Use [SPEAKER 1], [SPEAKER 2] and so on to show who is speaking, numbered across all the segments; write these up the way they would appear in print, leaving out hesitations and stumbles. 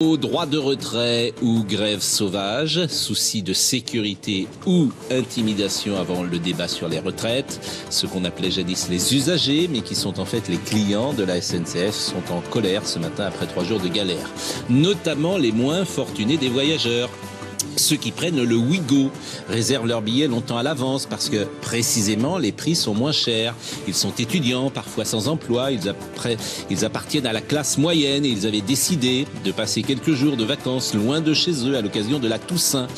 [SPEAKER 1] Droit de retrait ou grève sauvage, souci de sécurité ou intimidation avant le débat sur les retraites. Ce qu'on appelait jadis les usagers, mais qui sont en fait les clients de la SNCF, sont en colère ce matin après 3 jours de galère. Notamment les moins fortunés des voyageurs. Ceux qui prennent le Ouigo réservent leurs billets longtemps à l'avance parce que précisément les prix sont moins chers. Ils sont étudiants, parfois sans emploi, ils appartiennent à la classe moyenne et ils avaient décidé de passer quelques jours de vacances loin de chez eux à l'occasion de la Toussaint.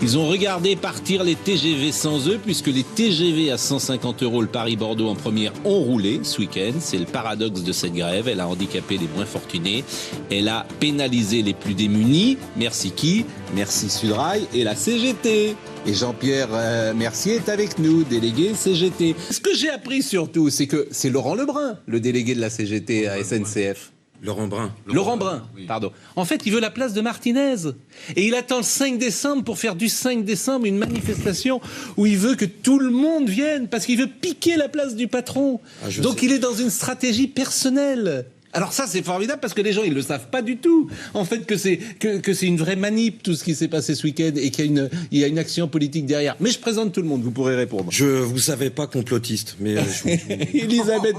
[SPEAKER 1] Ils ont regardé partir les TGV sans eux puisque les TGV à 150 € le Paris-Bordeaux en première ont roulé ce week-end. C'est le paradoxe de cette grève. Elle a handicapé les moins fortunés. Elle a pénalisé les plus démunis. Merci qui ? Merci Sudrail et la CGT. Et Jean-Pierre Mercier est avec nous, délégué CGT. Ce que j'ai appris surtout, c'est que c'est Laurent Lebrun, le délégué de la CGT à SNCF.
[SPEAKER 2] Laurent Brun.
[SPEAKER 1] Laurent Brun, pardon. En fait, il veut la place de Martinez. Et il attend le 5 décembre pour faire du 5 décembre une manifestation où il veut que tout le monde vienne, parce qu'il veut piquer la place du patron. Donc il est dans une stratégie personnelle. Alors ça, c'est formidable parce que les gens, ils le savent pas du tout. En fait, que c'est une vraie manip, tout ce qui s'est passé ce week-end, et qu'il y a une action politique derrière. Mais je présente tout le monde, vous pourrez répondre.
[SPEAKER 2] Je vous savais pas complotiste, mais...
[SPEAKER 1] Elisabeth.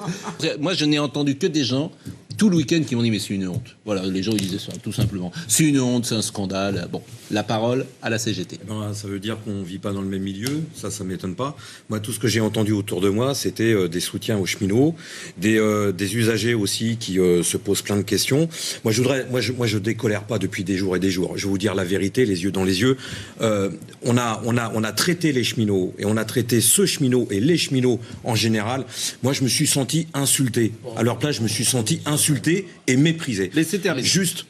[SPEAKER 1] Moi, je n'ai entendu que des gens tout le week-end qui m'ont dit mais c'est une honte. Voilà, les gens ils disaient ça, tout simplement. C'est une honte, c'est un scandale. Bon, la parole à la CGT.
[SPEAKER 2] Ça veut dire qu'on vit pas dans le même milieu, ça m'étonne pas. Moi, tout ce que j'ai entendu autour de moi, c'était des soutiens aux cheminots, des usagers aussi qui se posent plein de questions. Moi, je décolère pas depuis des jours et des jours. Je vais vous dire la vérité, les yeux dans les yeux. On a traité les cheminots et on a traité ce cheminot et les cheminots en général. Moi, je me suis senti insulté. À leur place, je me suis senti insulté et méprisé.
[SPEAKER 1] Laissez terminer.
[SPEAKER 2] Juste,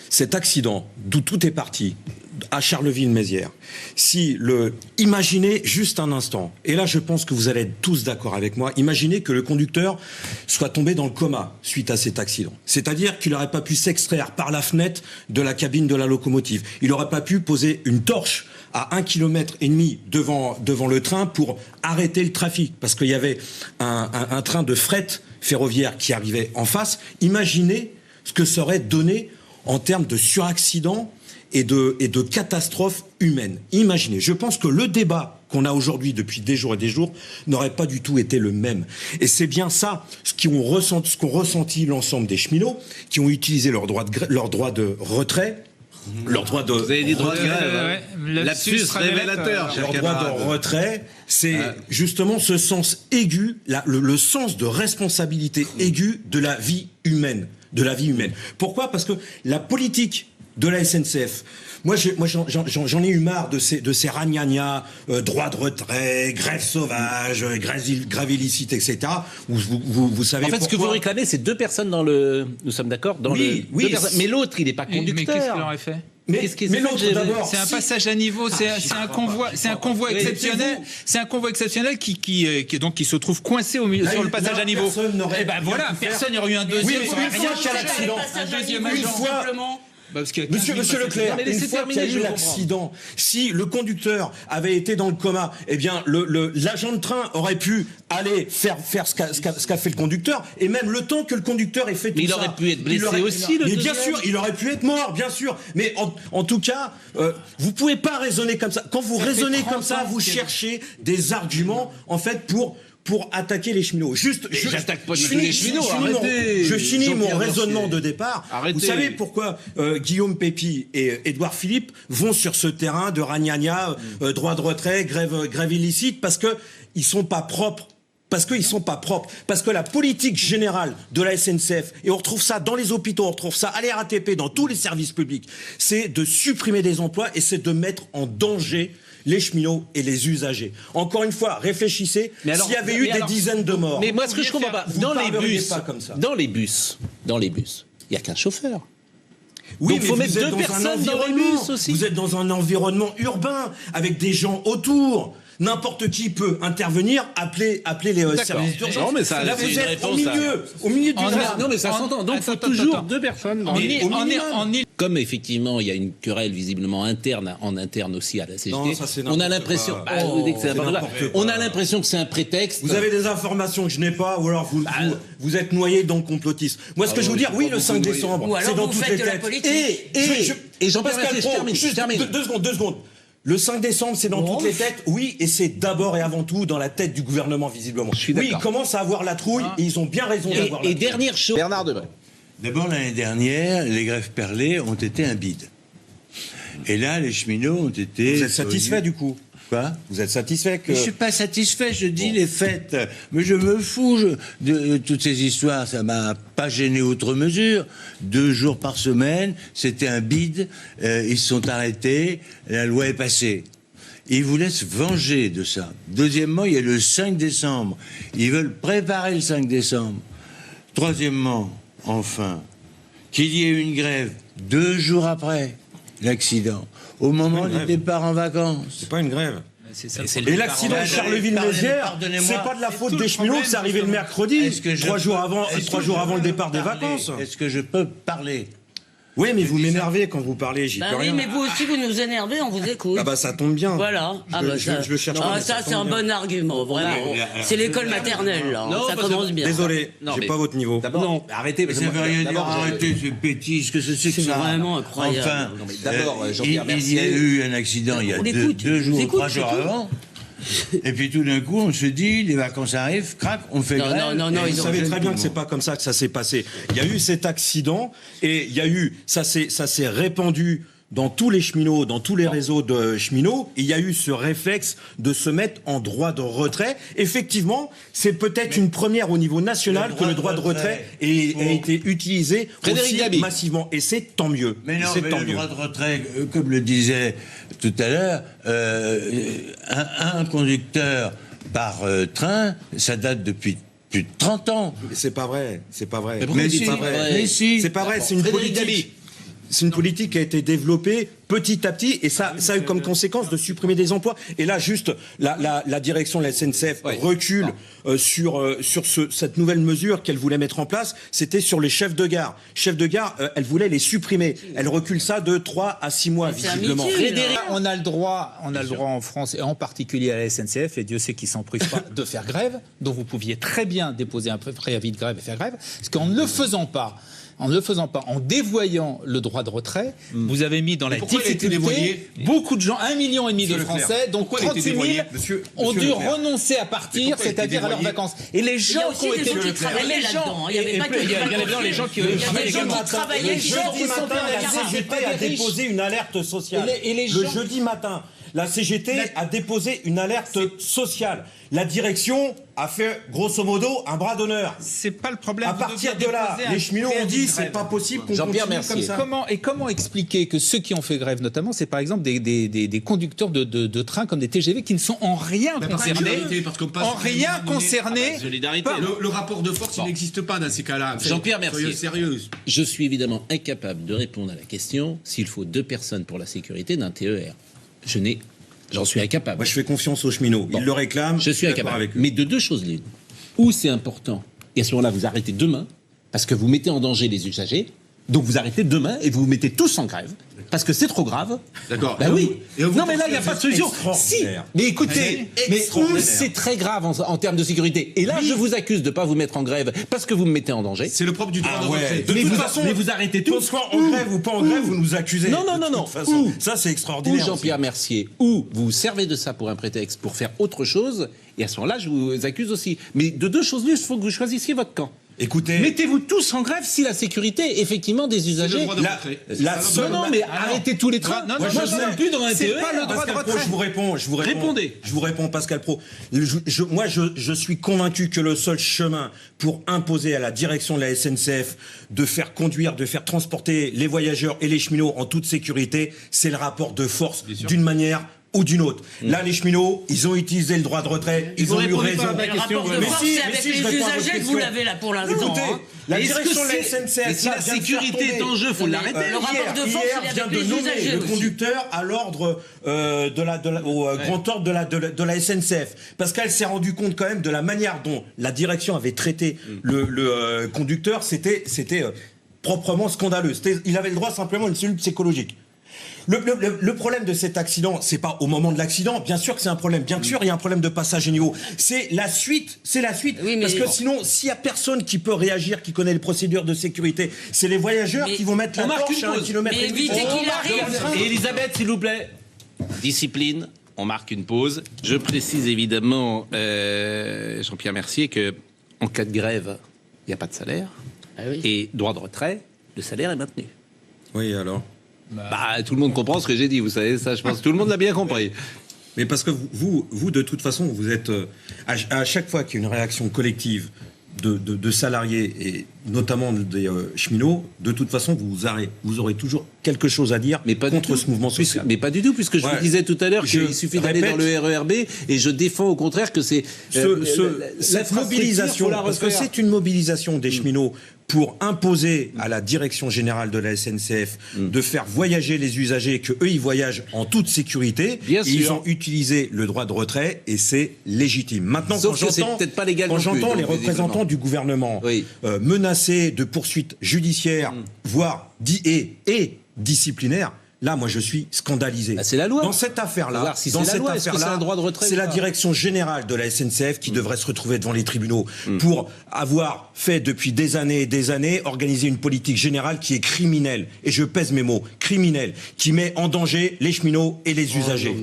[SPEAKER 2] cet accident d'où tout est parti, à Charleville-Mézières, imaginez juste un instant, et là je pense que vous allez être tous d'accord avec moi, imaginez que le conducteur soit tombé dans le coma suite à cet accident. C'est-à-dire qu'il n'aurait pas pu s'extraire par la fenêtre de la cabine de la locomotive. Il n'aurait pas pu poser une torche à 1,5 km devant le train pour arrêter le trafic, parce qu'il y avait un train de fret ferroviaire qui arrivait en face. Imaginez ce que ça aurait donné en termes de suraccident et de catastrophes humaines. Imaginez. Je pense que le débat qu'on a aujourd'hui depuis des jours et des jours n'aurait pas du tout été le même. Et c'est bien ça ce qu'ont ressenti l'ensemble des cheminots qui ont utilisé leur droit de retrait. Leur droit de...
[SPEAKER 1] Vous avez dit droit de grève, lapsus révélateur.
[SPEAKER 2] Leur droit de retrait, c'est justement ce sens aigu, le sens de responsabilité aiguë de la vie humaine. Pourquoi ? Parce que la politique de la SNCF, moi j'en ai eu marre de ces ragnagnas, droit de retrait, grève sauvage, grève illicite, etc. Vous savez
[SPEAKER 1] en fait,
[SPEAKER 2] pourquoi.
[SPEAKER 1] ce que vous réclamez, c'est 2 personnes dans le... Nous sommes d'accord dans
[SPEAKER 2] oui,
[SPEAKER 1] mais l'autre, il n'est pas conducteur.
[SPEAKER 3] Mais qu'est-ce qu'il aurait fait ?
[SPEAKER 2] Mais l'autre d'abord,
[SPEAKER 3] c'est un passage à niveau, c'est un convoi exceptionnel, c'est un convoi exceptionnel qui se trouve coincé sur le passage à niveau.
[SPEAKER 2] Personne n'aurait
[SPEAKER 3] personne n'aurait eu un deuxième.
[SPEAKER 2] Oui, mais une fois qu'il y a l'accident, Monsieur Leclerc, une fois qu'il y a eu l'accident, si le conducteur avait été dans le coma, eh bien l'agent de train aurait pu aller faire ce qu'a fait le conducteur, et même le temps que le conducteur ait fait tout ça.
[SPEAKER 1] Mais il aurait pu être blessé aussi,
[SPEAKER 2] mais bien sûr, il aurait pu être mort, bien sûr. Mais en tout cas, vous pouvez pas raisonner comme ça. Quand vous raisonnez comme ça, vous cherchez des arguments, en fait, pour attaquer les cheminots.
[SPEAKER 1] J'attaque pas du tout les cheminots, arrêtez.
[SPEAKER 2] Je finis mon raisonnement de départ.
[SPEAKER 1] Arrêtez.
[SPEAKER 2] Vous savez pourquoi Guillaume Pépi et Édouard Philippe vont sur ce terrain de ragnagna, droit de retrait, grève illicite, parce que ils sont pas propres. Parce que la politique générale de la SNCF, et on retrouve ça dans les hôpitaux, on retrouve ça à la RATP, dans tous les services publics, c'est de supprimer des emplois et c'est de mettre en danger les cheminots et les usagers. Encore une fois, réfléchissez. S'il y avait eu des dizaines de morts.
[SPEAKER 1] Mais moi, ce que je comprends pas, dans les bus, il n'y a qu'un chauffeur.
[SPEAKER 2] Oui,
[SPEAKER 1] donc il faut mettre 2 personnes dans les bus aussi.
[SPEAKER 2] Vous êtes dans un environnement urbain, avec des gens autour. N'importe qui peut intervenir, appeler les services d'urgence.
[SPEAKER 1] Non, mais ça,
[SPEAKER 2] là,
[SPEAKER 1] c'est
[SPEAKER 2] vous
[SPEAKER 1] une
[SPEAKER 2] êtes
[SPEAKER 1] réponse
[SPEAKER 2] au milieu du
[SPEAKER 1] Non, mais ça s'entend. Donc, il faut toujours 2 personnes. Comme effectivement, il y a une querelle visiblement interne, en interne aussi à la CGT,
[SPEAKER 2] Non, ça, c'est
[SPEAKER 1] on a
[SPEAKER 2] n'importe
[SPEAKER 1] l'impression.
[SPEAKER 2] quoi.
[SPEAKER 1] Bah, vous dites que c'est n'importe quoi.
[SPEAKER 2] n'importe quoi.
[SPEAKER 1] On a l'impression que c'est un prétexte.
[SPEAKER 2] Vous avez des informations que je n'ai pas, ou alors vous êtes noyé dans le complotisme. Moi, ce que je veux dire, oui, le 5 décembre,
[SPEAKER 4] Ou alors
[SPEAKER 2] c'est dans
[SPEAKER 4] vous
[SPEAKER 2] toutes
[SPEAKER 4] faites
[SPEAKER 2] les
[SPEAKER 4] de la
[SPEAKER 2] têtes.
[SPEAKER 4] politique.
[SPEAKER 1] Et Jean-Pierre
[SPEAKER 2] Pascal
[SPEAKER 1] Massé,
[SPEAKER 2] Praud,
[SPEAKER 1] je termine.
[SPEAKER 2] 2 secondes. Le 5 décembre, c'est dans toutes les têtes, oui, et c'est d'abord et avant tout dans la tête du gouvernement, visiblement.
[SPEAKER 1] suis
[SPEAKER 2] Oui,
[SPEAKER 1] d'accord.
[SPEAKER 2] ils commencent à avoir la trouille, et ils ont bien raison d'avoir la
[SPEAKER 1] Et
[SPEAKER 2] trouille.
[SPEAKER 1] dernière chose. Bernard Debré.
[SPEAKER 5] D'abord, l'année dernière, les grèves perlées ont été un bide. Et là, les cheminots ont été...
[SPEAKER 2] Vous êtes satisfait du coup?
[SPEAKER 5] Quoi?
[SPEAKER 2] Vous êtes satisfait que...
[SPEAKER 5] Je suis pas satisfait, je dis les faits. Mais je me fous de toutes ces histoires, ça m'a pas gêné outre mesure. 2 jours par semaine, c'était un bide, ils se sont arrêtés, la loi est passée. Ils voulaient se venger de ça. Deuxièmement, il y a le 5 décembre. Ils veulent préparer le 5 décembre. Troisièmement, enfin, qu'il y ait une grève 2 jours après l'accident, au moment du départ en vacances.
[SPEAKER 2] C'est pas une grève.
[SPEAKER 3] C'est
[SPEAKER 2] Et l'accident de Charleville-Mézières,
[SPEAKER 5] Pardonnez-moi.
[SPEAKER 2] c'est pas de la faute
[SPEAKER 3] tout
[SPEAKER 2] des
[SPEAKER 3] le
[SPEAKER 2] cheminots
[SPEAKER 3] problème,
[SPEAKER 2] que c'est arrivé le
[SPEAKER 3] justement.
[SPEAKER 2] mercredi,
[SPEAKER 5] Est-ce que je
[SPEAKER 2] 3 jours
[SPEAKER 5] peux-
[SPEAKER 2] avant le départ des
[SPEAKER 5] parler?
[SPEAKER 2] vacances.
[SPEAKER 5] Est-ce que je peux parler?
[SPEAKER 2] Oui, mais vous m'énervez quand vous parlez, j'y
[SPEAKER 4] Bah
[SPEAKER 2] peux
[SPEAKER 4] oui,
[SPEAKER 2] rien.
[SPEAKER 4] mais vous aussi, vous nous énervez, on vous écoute.
[SPEAKER 2] Ah bah ça tombe bien.
[SPEAKER 4] Voilà. Ah bah ça,
[SPEAKER 2] je le cherche
[SPEAKER 4] ah,
[SPEAKER 2] pas, mais
[SPEAKER 4] ça
[SPEAKER 2] ça
[SPEAKER 4] c'est un
[SPEAKER 2] tombe bien.
[SPEAKER 4] bon argument, vraiment. C'est l'école maternelle, là.
[SPEAKER 1] Non,
[SPEAKER 4] Ça
[SPEAKER 1] parce que-
[SPEAKER 4] commence bien.
[SPEAKER 2] Désolé,
[SPEAKER 1] Non,
[SPEAKER 2] j'ai
[SPEAKER 1] mais-
[SPEAKER 2] pas votre niveau.
[SPEAKER 1] D'abord, arrêtez.
[SPEAKER 5] Ça veut rien dire, arrêtez, c'est pétis, que c'est que
[SPEAKER 4] C'est
[SPEAKER 5] ça.
[SPEAKER 4] vraiment incroyable.
[SPEAKER 5] Enfin,
[SPEAKER 1] Non, mais d'abord, Jean-Pierre
[SPEAKER 5] il y a
[SPEAKER 1] Mercier.
[SPEAKER 5] eu un accident il y a
[SPEAKER 4] On
[SPEAKER 5] 2
[SPEAKER 4] écoute,
[SPEAKER 5] jours
[SPEAKER 4] on
[SPEAKER 5] ou
[SPEAKER 4] écoute,
[SPEAKER 5] 3 jours
[SPEAKER 4] c'est tout.
[SPEAKER 5] avant. Et puis tout d'un coup, on se dit, les vacances arrivent, crac, on fait grève.
[SPEAKER 4] Non,
[SPEAKER 5] et
[SPEAKER 4] ils
[SPEAKER 2] Vous
[SPEAKER 4] ont-
[SPEAKER 2] savez très bien que c'est pas comme ça que ça s'est passé. Il y a eu cet accident et il y a eu ça s'est répandu dans tous les cheminots, dans tous les réseaux de cheminots. Il y a eu ce réflexe de se mettre en droit de retrait. Effectivement, c'est peut-être une première au niveau national que le droit de retrait ait été utilisé
[SPEAKER 1] Frédéric
[SPEAKER 2] aussi
[SPEAKER 1] Dabi.
[SPEAKER 2] massivement. Et c'est tant mieux.
[SPEAKER 5] Mais non,
[SPEAKER 2] c'est
[SPEAKER 5] mais
[SPEAKER 2] tant
[SPEAKER 5] le
[SPEAKER 2] mieux.
[SPEAKER 5] droit de retrait, comme le disait tout à l'heure, un conducteur par train, ça date depuis plus de 30 ans.
[SPEAKER 2] Mais c'est pas vrai. C'est pas vrai.
[SPEAKER 1] Mais pourquoi
[SPEAKER 5] Mais
[SPEAKER 1] vous dites
[SPEAKER 5] si,
[SPEAKER 1] pas vrai
[SPEAKER 5] mais si.
[SPEAKER 2] C'est pas vrai, c'est une
[SPEAKER 1] Frédéric
[SPEAKER 2] politique.
[SPEAKER 1] Dabi.
[SPEAKER 2] C'est une politique qui a été développée petit à petit et ça a eu comme conséquence de supprimer des emplois. Et là, juste, la direction de la SNCF recule sur cette nouvelle mesure qu'elle voulait mettre en place. C'était sur les chefs de gare. Chefs de gare, elle voulait les supprimer. Elle recule ça de 3 à 6 mois,
[SPEAKER 4] C'est un
[SPEAKER 2] visiblement.
[SPEAKER 4] meeting, là.
[SPEAKER 3] On a le droit en France et en particulier à la SNCF, et Dieu sait qu'ils s'en privent pas, de faire grève. Donc vous pouviez très bien déposer un préavis de grève et faire grève, parce qu'en ne le faisant pas, en dévoyant le droit de retrait, vous avez mis dans la
[SPEAKER 6] pourquoi il a été
[SPEAKER 3] difficulté
[SPEAKER 6] dévoyé
[SPEAKER 3] beaucoup de gens, 1,5 million de
[SPEAKER 6] Leclerc.
[SPEAKER 3] Français, donc
[SPEAKER 6] Pourquoi il a été
[SPEAKER 3] 38 000
[SPEAKER 6] dévoyé Monsieur
[SPEAKER 3] ont dû
[SPEAKER 6] Leclerc.
[SPEAKER 3] renoncer à
[SPEAKER 6] Mais
[SPEAKER 3] partir,
[SPEAKER 6] pourquoi il a été
[SPEAKER 3] c'est-à-dire à leurs
[SPEAKER 6] dévoyé
[SPEAKER 3] vacances. Et les
[SPEAKER 4] Il y
[SPEAKER 3] gens
[SPEAKER 4] a
[SPEAKER 3] qui ont
[SPEAKER 4] aussi des
[SPEAKER 3] été...
[SPEAKER 4] gens qui travaillaient là-dedans. Il n'y avait pas que
[SPEAKER 3] il y avait bien les gens qui
[SPEAKER 4] Il y
[SPEAKER 3] travaillaient
[SPEAKER 4] a des gens
[SPEAKER 3] également.
[SPEAKER 4] qui travaillaient,
[SPEAKER 2] Le
[SPEAKER 4] qui
[SPEAKER 2] jeudi
[SPEAKER 4] sont
[SPEAKER 2] matin, la
[SPEAKER 4] pénalisés.
[SPEAKER 2] CGT a déposé une alerte sociale.
[SPEAKER 3] Et les
[SPEAKER 2] Le
[SPEAKER 3] gens-
[SPEAKER 2] jeudi matin, la CGT a déposé une alerte sociale. La direction a fait, grosso modo, un bras d'honneur.
[SPEAKER 3] C'est pas le problème.
[SPEAKER 2] À
[SPEAKER 3] vous
[SPEAKER 2] partir
[SPEAKER 3] deviez
[SPEAKER 2] de là,
[SPEAKER 3] déposer un
[SPEAKER 2] les cheminots ont
[SPEAKER 3] préavis
[SPEAKER 2] dit
[SPEAKER 3] de
[SPEAKER 2] c'est
[SPEAKER 3] grève.
[SPEAKER 2] pas possible qu'on
[SPEAKER 1] Jean-Pierre
[SPEAKER 2] continue comme
[SPEAKER 1] Mercier.
[SPEAKER 2] ça.
[SPEAKER 3] Comment expliquer que ceux qui ont fait grève, notamment, c'est par exemple des conducteurs de trains comme des TGV qui ne sont en rien
[SPEAKER 6] Par
[SPEAKER 3] concernés,
[SPEAKER 6] solidarité, parce qu'on passe
[SPEAKER 3] en rien
[SPEAKER 6] à un moment donné-
[SPEAKER 3] concernés.
[SPEAKER 1] Solidarité.
[SPEAKER 3] par-
[SPEAKER 6] Le rapport de force, il n'existe pas dans ces cas-là.
[SPEAKER 1] Jean-Pierre
[SPEAKER 6] Soyez
[SPEAKER 1] Mercier.
[SPEAKER 6] sérieux.
[SPEAKER 1] Je suis évidemment incapable de répondre à la question s'il faut 2 personnes pour la sécurité d'un TER. J'en suis incapable.
[SPEAKER 2] Moi, je fais confiance aux cheminots. Ils le réclament.
[SPEAKER 1] Je suis
[SPEAKER 2] d'accord
[SPEAKER 1] incapable.
[SPEAKER 2] avec eux.
[SPEAKER 1] Mais de 2 choses l'une. Ou c'est important, et à ce moment-là, vous arrêtez demain, parce que vous mettez en danger les usagers, donc vous arrêtez demain et vous vous mettez tous en grève, parce que c'est trop grave.
[SPEAKER 6] D'accord.
[SPEAKER 1] Ben oui.
[SPEAKER 6] Et vous
[SPEAKER 1] Non, mais là,
[SPEAKER 6] pensez
[SPEAKER 1] il n'y a
[SPEAKER 6] que
[SPEAKER 1] pas de
[SPEAKER 6] c'est
[SPEAKER 1] solution. Si.
[SPEAKER 2] extraordinaire.
[SPEAKER 1] Mais écoutez, mais
[SPEAKER 2] extraordinaire.
[SPEAKER 1] c'est très grave en termes de sécurité. Et là, je vous accuse de ne pas vous mettre en grève parce que vous me mettez en danger.
[SPEAKER 6] C'est le propre du droit
[SPEAKER 2] Ah
[SPEAKER 6] de
[SPEAKER 2] ouais.
[SPEAKER 6] retrait.
[SPEAKER 2] De
[SPEAKER 1] Mais
[SPEAKER 2] toute
[SPEAKER 1] vous-
[SPEAKER 2] façon,
[SPEAKER 1] mais vous arrêtez tout.
[SPEAKER 2] qu'on soit en grève ou pas en grève, vous nous accusez.
[SPEAKER 1] Non, non,
[SPEAKER 2] De
[SPEAKER 1] non,
[SPEAKER 2] toute
[SPEAKER 1] non.
[SPEAKER 2] façon.
[SPEAKER 1] Ou-
[SPEAKER 2] Ça, c'est
[SPEAKER 1] Ou
[SPEAKER 2] extraordinaire.
[SPEAKER 1] Jean-Pierre Mercier, ou vous vous servez de ça pour un prétexte pour faire autre chose, et à ce moment-là, je vous accuse aussi. Mais de 2 choses l'une, il faut que vous choisissiez votre camp.
[SPEAKER 2] Écoutez,
[SPEAKER 1] Mettez-vous tous en grève si la sécurité, effectivement, des
[SPEAKER 6] C'est le
[SPEAKER 1] usagers.
[SPEAKER 6] droit de
[SPEAKER 2] la-
[SPEAKER 6] retrait.
[SPEAKER 2] la
[SPEAKER 6] C'est
[SPEAKER 2] seule-
[SPEAKER 1] Non, non, mais arrêtez tous les trains.
[SPEAKER 3] Non, non,
[SPEAKER 1] Moi,
[SPEAKER 3] non,
[SPEAKER 1] je
[SPEAKER 3] non,
[SPEAKER 1] ne
[SPEAKER 3] non.
[SPEAKER 1] suis plus dans un
[SPEAKER 3] C'est
[SPEAKER 1] TER.
[SPEAKER 3] pas le droit
[SPEAKER 2] Pascal
[SPEAKER 3] de
[SPEAKER 2] Pro,
[SPEAKER 3] retrait.
[SPEAKER 2] je vous réponds.
[SPEAKER 1] Répondez.
[SPEAKER 2] Je vous réponds, Pascal Pro. Moi, je suis convaincu que le seul chemin pour imposer à la direction de la SNCF de faire conduire, de faire transporter les voyageurs et les cheminots en toute sécurité, c'est le rapport de force d'une manière ou d'une autre. Là, les cheminots, ils ont utilisé le droit de retrait, ils ont eu raison.
[SPEAKER 4] Le rapport de force, c'est avec les
[SPEAKER 2] je réponds à votre
[SPEAKER 4] usagers que vous l'avez là pour l'instant.
[SPEAKER 2] Écoutez,
[SPEAKER 4] hein.
[SPEAKER 2] la
[SPEAKER 6] Est-ce
[SPEAKER 2] direction
[SPEAKER 6] que
[SPEAKER 2] de la
[SPEAKER 6] c'est-
[SPEAKER 2] SNCF,
[SPEAKER 6] mais si
[SPEAKER 2] là,
[SPEAKER 6] la
[SPEAKER 2] vient de
[SPEAKER 6] sécurité
[SPEAKER 2] faire
[SPEAKER 6] est en jeu, faut
[SPEAKER 4] Non, mais
[SPEAKER 6] l'arrêter.
[SPEAKER 4] le rapport de force, il est
[SPEAKER 2] vient
[SPEAKER 4] avec
[SPEAKER 2] de
[SPEAKER 4] les
[SPEAKER 2] nommer
[SPEAKER 4] usagers
[SPEAKER 2] le
[SPEAKER 4] aussi.
[SPEAKER 2] conducteur à l'ordre au grand ordre de la SNCF, parce qu'elle s'est rendue compte quand même de la manière dont la direction avait traité le conducteur, c'était proprement scandaleux. Il avait le droit simplement à une cellule psychologique. Le problème de cet accident, c'est pas au moment de l'accident. Bien sûr que c'est un problème. Bien sûr, il y a un problème de passage à niveau. C'est la suite.
[SPEAKER 4] Oui, mais
[SPEAKER 2] parce que sinon, s'il y a personne qui peut réagir, qui connaît les procédures de sécurité, c'est les voyageurs
[SPEAKER 4] Mais
[SPEAKER 2] qui vont mettre la torche à 1 kilomètre.
[SPEAKER 4] Mais évitez qu'il arrive.
[SPEAKER 1] Et Elisabeth, s'il vous plaît. Discipline, on marque une pause. Je précise évidemment, Jean-Pierre Mercier, que en cas de grève, il n'y a pas de salaire.
[SPEAKER 4] Ah oui.
[SPEAKER 1] Et droit de retrait, le salaire est maintenu.
[SPEAKER 2] Oui, alors.
[SPEAKER 1] Bah, tout le monde comprend ce que j'ai dit, vous savez, ça, je pense que tout le monde l'a bien compris.
[SPEAKER 2] Mais parce que vous, de toute façon, vous êtes à chaque fois qu'il y a une réaction collective de salariés et notamment des cheminots, de toute façon, vous aurez toujours quelque chose à dire contre ce mouvement social.
[SPEAKER 1] Mais pas du tout, puisque je vous disais tout à l'heure qu'il suffit d'aller dans le RERB et je défends au contraire que c'est
[SPEAKER 2] cette mobilisation, parce que c'est une mobilisation des cheminots pour imposer à la direction générale de la SNCF de faire voyager les usagers, que eux ils voyagent en toute sécurité.
[SPEAKER 1] Bien sûr.
[SPEAKER 2] Ils ont utilisé le droit de retrait et c'est légitime. Maintenant,
[SPEAKER 1] Sauf que c'est peut-être pas légal non plus,
[SPEAKER 2] j'entends les
[SPEAKER 1] donc,
[SPEAKER 2] représentants du gouvernement
[SPEAKER 1] Oui.
[SPEAKER 2] menacés de poursuites judiciaires, voire disciplinaires. Là, moi, je suis scandalisé.
[SPEAKER 1] Bah, c'est la loi.
[SPEAKER 2] Dans cette
[SPEAKER 1] Faut
[SPEAKER 2] affaire-là,
[SPEAKER 1] voir si c'est la loi. Est-ce que c'est un droit de retrait
[SPEAKER 2] c'est
[SPEAKER 1] ou
[SPEAKER 2] la
[SPEAKER 1] pas
[SPEAKER 2] direction générale de la SNCF qui devrait se retrouver devant les tribunaux pour avoir fait depuis des années et des années organiser une politique générale qui est criminelle. Et je pèse mes mots, criminelle, qui met en danger les cheminots et les usagers.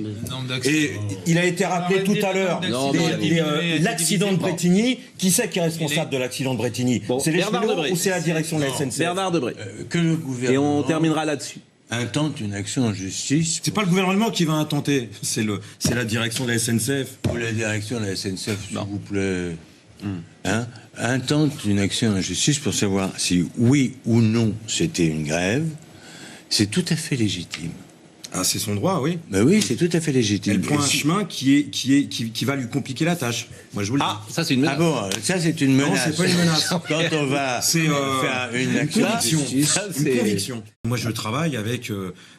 [SPEAKER 2] Et il a été rappelé tout à l'heure
[SPEAKER 1] Non, mais
[SPEAKER 2] l'accident de Bretigny. Qui c'est qui est responsable de l'accident de Bretigny?
[SPEAKER 1] Bon,
[SPEAKER 2] C'est les
[SPEAKER 1] Bernard
[SPEAKER 2] cheminots
[SPEAKER 1] Debré.
[SPEAKER 2] ou c'est la direction de la SNCF?
[SPEAKER 1] Bernard Debré.
[SPEAKER 5] Que le
[SPEAKER 1] Et
[SPEAKER 5] gouvernement
[SPEAKER 1] on terminera là-dessus.
[SPEAKER 5] intente une action en justice
[SPEAKER 2] C'est pas le gouvernement qui va intenter, c'est la direction de la SNCF.
[SPEAKER 5] pour la direction de la SNCF, s'il vous plaît. Hein, intente une action en justice pour savoir si oui ou non c'était une grève. C'est tout à fait légitime.
[SPEAKER 2] Ah, c'est son droit, oui.
[SPEAKER 5] Ben oui, c'est tout à fait légitime.
[SPEAKER 2] Elle prend un
[SPEAKER 5] Et si-
[SPEAKER 2] chemin qui va lui compliquer la tâche. Moi, je vous le dis.
[SPEAKER 1] Ah, ça c'est une menace.
[SPEAKER 5] Ah bon, ça c'est une menace.
[SPEAKER 2] Non, c'est pas une menace.
[SPEAKER 5] Quand on va
[SPEAKER 2] C'est
[SPEAKER 5] faire une
[SPEAKER 2] une
[SPEAKER 5] action,
[SPEAKER 2] conviction.
[SPEAKER 1] Ça,
[SPEAKER 2] Une
[SPEAKER 1] c'est-
[SPEAKER 2] conviction. Moi, je travaille avec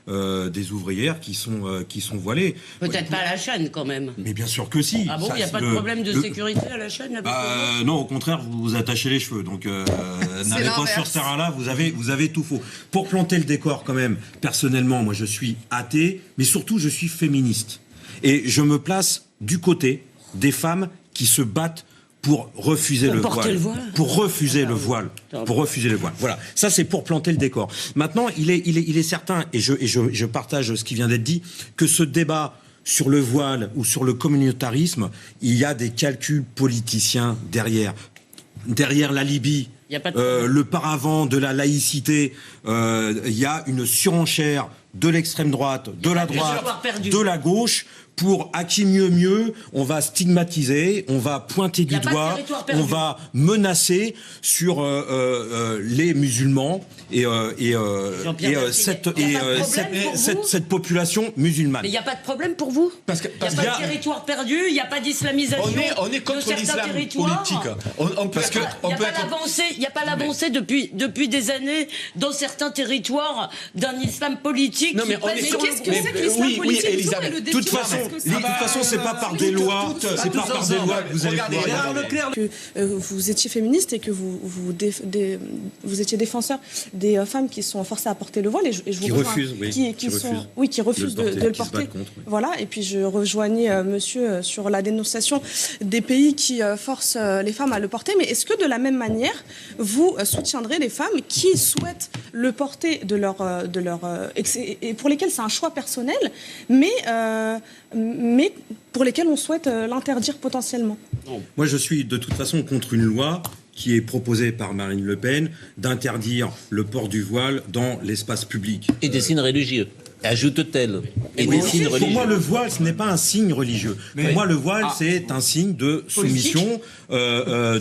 [SPEAKER 2] des ouvrières qui sont voilées.
[SPEAKER 4] Peut-être pas à la chaîne quand même.
[SPEAKER 2] Mais bien sûr que si.
[SPEAKER 4] Ah bon,
[SPEAKER 2] Ça,
[SPEAKER 4] il n'y a
[SPEAKER 2] c'est
[SPEAKER 4] pas de problème de sécurité à la chaîne avec vous
[SPEAKER 2] Non, au contraire, vous vous attachez les cheveux. Donc, n'allez pas sur ce terrain-là, vous avez tout faux. Pour planter le décor, quand même, personnellement, moi, je suis athée, mais surtout, je suis féministe. Et je me place du côté des femmes qui se battent pour refuser le
[SPEAKER 4] porter
[SPEAKER 2] voile.
[SPEAKER 4] le voile.
[SPEAKER 2] Pour refuser le voile. Pour refuser le voile. Voilà. Ça, c'est pour planter le décor. Maintenant, il est certain, et je partage ce qui vient d'être dit, que ce débat sur le voile ou sur le communautarisme, il y a des calculs politiciens derrière. Derrière la Libye,
[SPEAKER 4] Il y a pas de problème.
[SPEAKER 2] le paravent de la laïcité, il y a une surenchère de l'extrême droite, de la droite,
[SPEAKER 4] territoire perdu.
[SPEAKER 2] de la gauche, pour à qui mieux, on va stigmatiser, on va pointer
[SPEAKER 4] y a
[SPEAKER 2] du
[SPEAKER 4] pas de
[SPEAKER 2] doigt,
[SPEAKER 4] territoire perdu.
[SPEAKER 2] on va menacer sur les musulmans et
[SPEAKER 4] Jean-Pierre Mercier, il y a pas de problème pour vous
[SPEAKER 2] cette population musulmane.
[SPEAKER 4] Mais il n'y a pas de problème pour vous
[SPEAKER 6] Parce que-
[SPEAKER 4] Il n'y a pas de territoire perdu, il n'y a pas d'islamisation
[SPEAKER 6] On est
[SPEAKER 4] de
[SPEAKER 6] contre
[SPEAKER 4] certains
[SPEAKER 6] l'islam
[SPEAKER 4] territoires.
[SPEAKER 6] politique. On peut
[SPEAKER 4] Il n'y a pas l'avancée, il n'y a pas l'avancée depuis des années dans certains territoires d'un islam politique.
[SPEAKER 6] Non, mais
[SPEAKER 4] qui
[SPEAKER 6] on
[SPEAKER 4] pèse
[SPEAKER 6] est
[SPEAKER 4] sur
[SPEAKER 6] sur-
[SPEAKER 4] le
[SPEAKER 7] Qu'est-ce que
[SPEAKER 6] Mais-
[SPEAKER 7] c'est que l'islam
[SPEAKER 6] oui, oui,
[SPEAKER 7] politique
[SPEAKER 6] Elisabeth.
[SPEAKER 7] Le
[SPEAKER 2] De toute
[SPEAKER 7] défi,
[SPEAKER 2] façon,
[SPEAKER 7] parce que
[SPEAKER 2] c'est pas par des lois, c'est pas par des lois que vous allez pouvoir y arriver.
[SPEAKER 7] que vous étiez féministe et que vous étiez défenseur des femmes qui sont forcées à porter le voile et je vous
[SPEAKER 2] Qui
[SPEAKER 7] rejoins,
[SPEAKER 2] refusent, oui, qui refusent
[SPEAKER 7] qui refusent
[SPEAKER 2] de le
[SPEAKER 7] de
[SPEAKER 2] porter,
[SPEAKER 7] le
[SPEAKER 2] qui se
[SPEAKER 7] porter.
[SPEAKER 2] battent contre, oui.
[SPEAKER 7] Voilà, et puis je rejoignais monsieur sur la dénonciation des pays qui forcent les femmes à le porter. Mais est-ce que de la même manière, vous soutiendrez les femmes qui souhaitent le porter et pour lesquelles c'est un choix personnel, mais pour lesquelles on souhaite l'interdire potentiellement?
[SPEAKER 2] Moi, je suis de toute façon contre une loi qui est proposée par Marine Le Pen d'interdire le port du voile dans l'espace public.
[SPEAKER 1] Et des signes religieux. ajoute-t-elle, et
[SPEAKER 2] Oui,
[SPEAKER 1] des signes
[SPEAKER 2] pour
[SPEAKER 1] religieux.
[SPEAKER 2] moi, le voile, ce n'est pas un signe religieux. Pour moi, le voile, c'est un signe de soumission,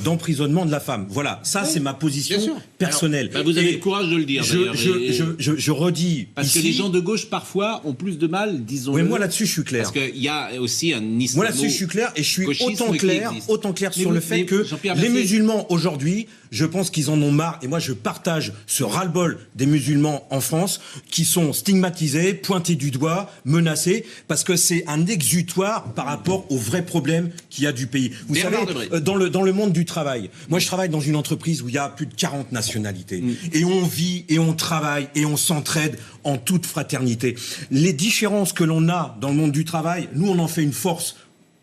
[SPEAKER 2] d'emprisonnement de la femme. Voilà, ça, c'est ma position personnelle.
[SPEAKER 6] Bah, vous avez
[SPEAKER 2] Et
[SPEAKER 6] le courage de le dire, d'ailleurs.
[SPEAKER 2] je redis
[SPEAKER 6] Parce
[SPEAKER 2] ici,
[SPEAKER 6] que les gens de gauche, parfois, ont plus de mal, disons-le.
[SPEAKER 2] oui, moi, là-dessus, je suis clair.
[SPEAKER 6] Parce qu'il y a aussi un islamo...
[SPEAKER 2] Moi, là-dessus, je suis clair et je suis
[SPEAKER 6] gauchisme
[SPEAKER 2] autant
[SPEAKER 6] qui
[SPEAKER 2] clair
[SPEAKER 6] existe.
[SPEAKER 2] sur le fait que
[SPEAKER 6] Jean-Pierre
[SPEAKER 2] les
[SPEAKER 6] Mercier-
[SPEAKER 2] musulmans aujourd'hui, je pense qu'ils en ont marre. Et moi, je partage ce ras-le-bol des musulmans en France qui sont stigmatisés, pointés du doigt, menacés, parce que c'est un exutoire par rapport aux vrais problèmes qu'il y a du pays. Vous
[SPEAKER 6] Bernard
[SPEAKER 2] savez,
[SPEAKER 6] Debré.
[SPEAKER 2] dans le monde du travail, moi, je travaille dans une entreprise où il y a plus de 40 nationalités. Et on vit, et on travaille, et on s'entraide en toute fraternité. Les différences que l'on a dans le monde du travail, nous, on en fait une force.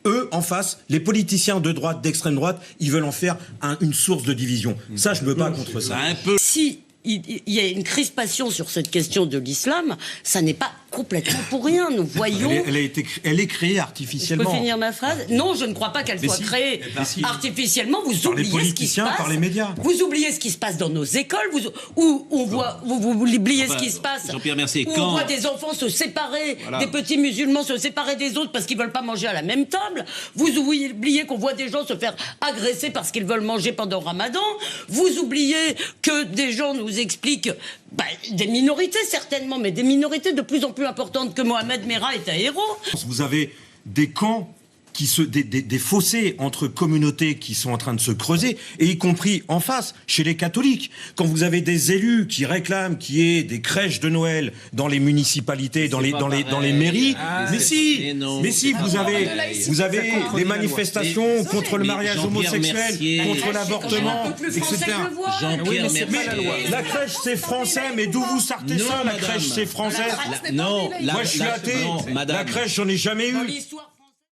[SPEAKER 2] Eux, en face, les politiciens de droite, d'extrême droite, ils veulent en faire une source de division. Ça, je me bats contre ça.
[SPEAKER 6] Un peu...
[SPEAKER 4] Si il y a une crispation sur cette question de l'islam, ça n'est pas complètement pour rien. Nous voyons...
[SPEAKER 2] Elle est créée
[SPEAKER 4] Je
[SPEAKER 2] artificiellement.
[SPEAKER 4] peux finir ma phrase? Non, je ne crois pas qu'elle
[SPEAKER 2] Mais
[SPEAKER 4] soit
[SPEAKER 2] si.
[SPEAKER 4] créée
[SPEAKER 2] Mais si.
[SPEAKER 4] artificiellement. Vous
[SPEAKER 2] Par les
[SPEAKER 4] oubliez ce qui se
[SPEAKER 2] politiciens,
[SPEAKER 4] passe.
[SPEAKER 2] par les médias.
[SPEAKER 4] Vous oubliez ce qui se passe dans nos écoles. Où on voit, vous oubliez ce qui se passe.
[SPEAKER 6] Jean-Pierre Mercier,
[SPEAKER 4] Où on
[SPEAKER 6] quand-
[SPEAKER 4] voit des enfants se séparer,
[SPEAKER 6] Voilà.
[SPEAKER 4] des petits musulmans se séparer des autres parce qu'ils veulent pas manger à la même table. Vous oubliez qu'on voit des gens se faire agresser parce qu'ils veulent manger pendant Ramadan. Vous oubliez que des gens nous expliquent, des minorités certainement, mais des minorités de plus en plus importantes, que Mohamed Merah est un héros.
[SPEAKER 2] Vous avez des camps des fossés entre communautés qui sont en train de se creuser, et y compris en face, chez les catholiques. Quand vous avez des élus qui réclament qu'il y ait des crèches de Noël dans les municipalités, dans les mairies, mais si, vous avez des manifestations contre le mariage homosexuel, contre l'avortement,
[SPEAKER 4] Un peu plus français
[SPEAKER 2] etc.
[SPEAKER 4] que le voile.
[SPEAKER 1] Jean-Pierre
[SPEAKER 2] Mais
[SPEAKER 1] Mercier.
[SPEAKER 2] la crèche c'est français, mais d'où vous sortez
[SPEAKER 1] Non,
[SPEAKER 2] ça, la
[SPEAKER 1] madame.
[SPEAKER 2] crèche c'est français?
[SPEAKER 1] Non,
[SPEAKER 2] Moi je suis athée,
[SPEAKER 1] non, madame.
[SPEAKER 2] la crèche j'en ai jamais
[SPEAKER 4] Dans
[SPEAKER 2] eu.
[SPEAKER 4] l'histoire